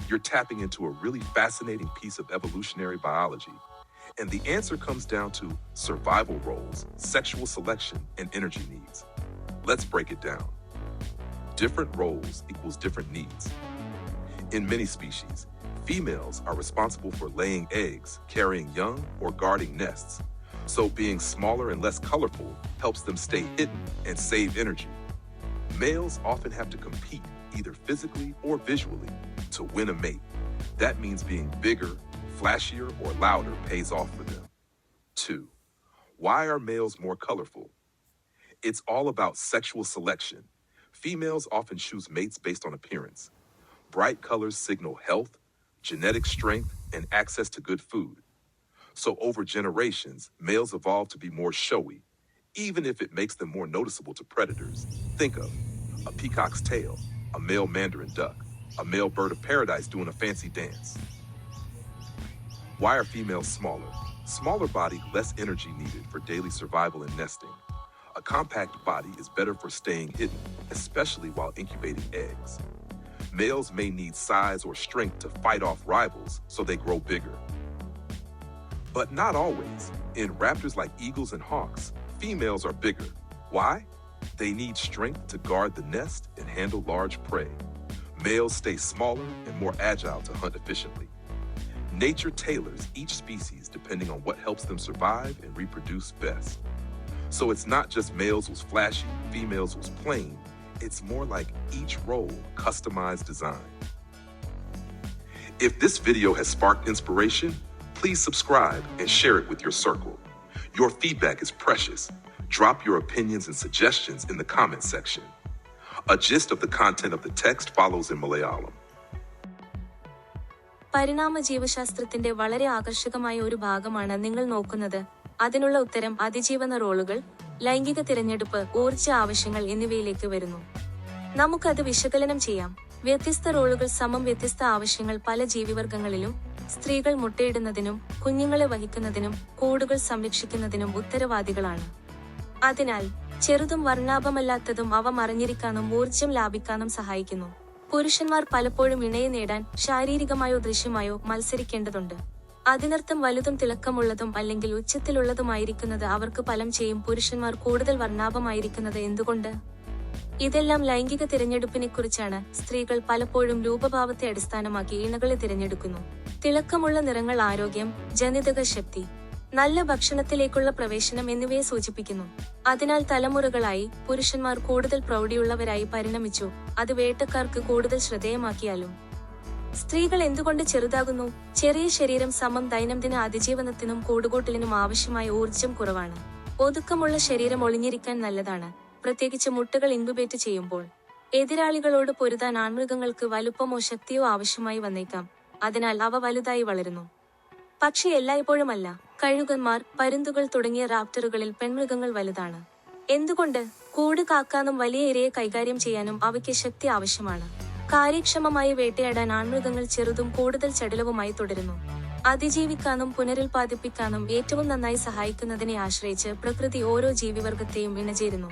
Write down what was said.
you're tapping into a really fascinating piece of evolutionary biology. And the answer comes down to survival roles, sexual selection, and energy needs. Let's break it down. Different roles equals different needs. In many species, females are responsible for laying eggs, carrying young, or guarding nests. So being smaller and less colorful helps them stay hidden and save energy. Males often have to compete, either physically or visually, to win a mate. That means being bigger, flashier, or louder pays off for them. 2. Why are males more colorful? It's all about sexual selection. Females often choose mates based on appearance. Bright colors signal health, genetic strength, and access to good food. So over generations, males evolve to be more showy, even if it makes them more noticeable to predators. Think of a peacock's tail, a male mandarin duck, a male bird of paradise doing a fancy dance. Why are females smaller? Smaller body, less energy needed for daily survival and nesting. A compact body is better for staying hidden, especially while incubating eggs. Males may need size or strength to fight off rivals, so they grow bigger. But not always. In raptors like eagles and hawks, females are bigger. Why? They need strength to guard the nest and handle large prey. Males stay smaller and more agile to hunt efficiently. Nature tailors each species depending on what helps them survive and reproduce best. So it's not just males who's flashy, females who's plain. It's more like each role, customized design. If this video has sparked inspiration, please subscribe and share it with your circle. Your feedback is precious. Drop your opinions and suggestions in the comment section. A gist of the content of the text follows in Malayalam. പരിണാമ ജീവശാസ്ത്രത്തിന്റെ വളരെ ആകർഷകമായ ഒരു ഭാഗമാണ് നിങ്ങൾ നോക്കുന്നത്. അതിനുള്ള ഉത്തരം അതിജീവന റോളുകൾ, ലൈംഗിക തിരഞ്ഞെടുപ്പ്, ഊർജ്ജ ആവശ്യങ്ങൾ എന്നിവയിലേക്ക് വരുന്നു. നമുക്കത് വിശകലനം ചെയ്യാം. വ്യത്യസ്ത റോളുകൾ സമം വ്യത്യസ്ത ആവശ്യങ്ങൾ പല ജീവിവർഗങ്ങളിലും. സ്ത്രീകൾ മുട്ടയിടുന്നതിനും കുഞ്ഞുങ്ങളെ വഹിക്കുന്നതിനും കൂടുകൾ സംരക്ഷിക്കുന്നതിനും ഉത്തരവാദികളാണ്. അതിനാൽ ചെറുതും വർണ്ണാഭമല്ലാത്തതും അവ മറിഞ്ഞിരിക്കാനും ഊർജ്ജം ലാഭിക്കാനും സഹായിക്കുന്നു. പുരുഷന്മാർ പലപ്പോഴും ഇണയെ നേടാൻ ശാരീരികമായോ ദൃശ്യമായോ മത്സരിക്കേണ്ടതുണ്ട്. അതിനർത്ഥം വലുതും തിളക്കമുള്ളതും അല്ലെങ്കിൽ ഉച്ചത്തിലുള്ളതുമായിരിക്കുന്നത് അവർക്ക് ഫലം ചെയ്യും. പുരുഷന്മാർ കൂടുതൽ വർണ്ണാഭമായിരിക്കുന്നത് എന്തുകൊണ്ട്? ഇതെല്ലാം ലൈംഗിക തിരഞ്ഞെടുപ്പിനെക്കുറിച്ചാണ്. സ്ത്രീകൾ പലപ്പോഴും രൂപഭാവത്തെ അടിസ്ഥാനമാക്കി ഇണകളെ തിരഞ്ഞെടുക്കുന്നു. തിളക്കമുള്ള നിറങ്ങൾ ആരോഗ്യം, ജനിതക ശക്തി, നല്ല ഭക്ഷണത്തിലേക്കുള്ള പ്രവേശനം എന്നിവയെ സൂചിപ്പിക്കുന്നു. അതിനാൽ തലമുറകളായി പുരുഷന്മാർ കൂടുതൽ പ്രൗഢിയുള്ളവരായി പരിണമിച്ചു. അത് വേട്ടക്കാർക്ക് കൂടുതൽ ശ്രദ്ധേയമാക്കിയാലും. സ്ത്രീകൾ എന്തുകൊണ്ട് ചെറുതാകുന്നു? ചെറിയ ശരീരം സമം ദൈനംദിന അതിജീവനത്തിനും കൂടുകൂട്ടലിനും ആവശ്യമായ ഊർജ്ജം കുറവാണ്. ഒതുക്കമുള്ള ശരീരം ഒളിഞ്ഞിരിക്കാൻ നല്ലതാണ്, പ്രത്യേകിച്ച് മുട്ടകൾ ഇൻക്യുബേറ്റ് ചെയ്യുമ്പോൾ. എതിരാളികളോട് പൊരുതാൻ ആൺമൃഗങ്ങൾക്ക് വലുപ്പമോ ശക്തിയോ ആവശ്യമായി വന്നേക്കാം. അതിനാൽ അവ വലുതായി വളരുന്നു. പക്ഷേ എല്ലായ്പ്പോഴുമല്ല. കഴുകന്മാർ, പരുന്തുകൾ തുടങ്ങിയ റാപ്റ്ററുകളിൽ പെൺമൃഗങ്ങൾ വലുതാണ്. എന്തുകൊണ്ട്? കൂട് കാക്കാനും വലിയ ഇരയെ കൈകാര്യം ചെയ്യാനും അവയ്ക്ക് ശക്തി ആവശ്യമാണ്. കാര്യക്ഷമമായി വേട്ടയാടാൻ ആൺമൃഗങ്ങൾ ചെറുതും കൂടുതൽ ചടുലവുമായി തുടരുന്നു. അതിജീവിക്കാനും പുനരുൽപാദിപ്പിക്കാനും ഏറ്റവും നന്നായി സഹായിക്കുന്നതിനെ ആശ്രയിച്ച് പ്രകൃതി ഓരോ ജീവിവർഗത്തെയും ഇണചേരുന്നു.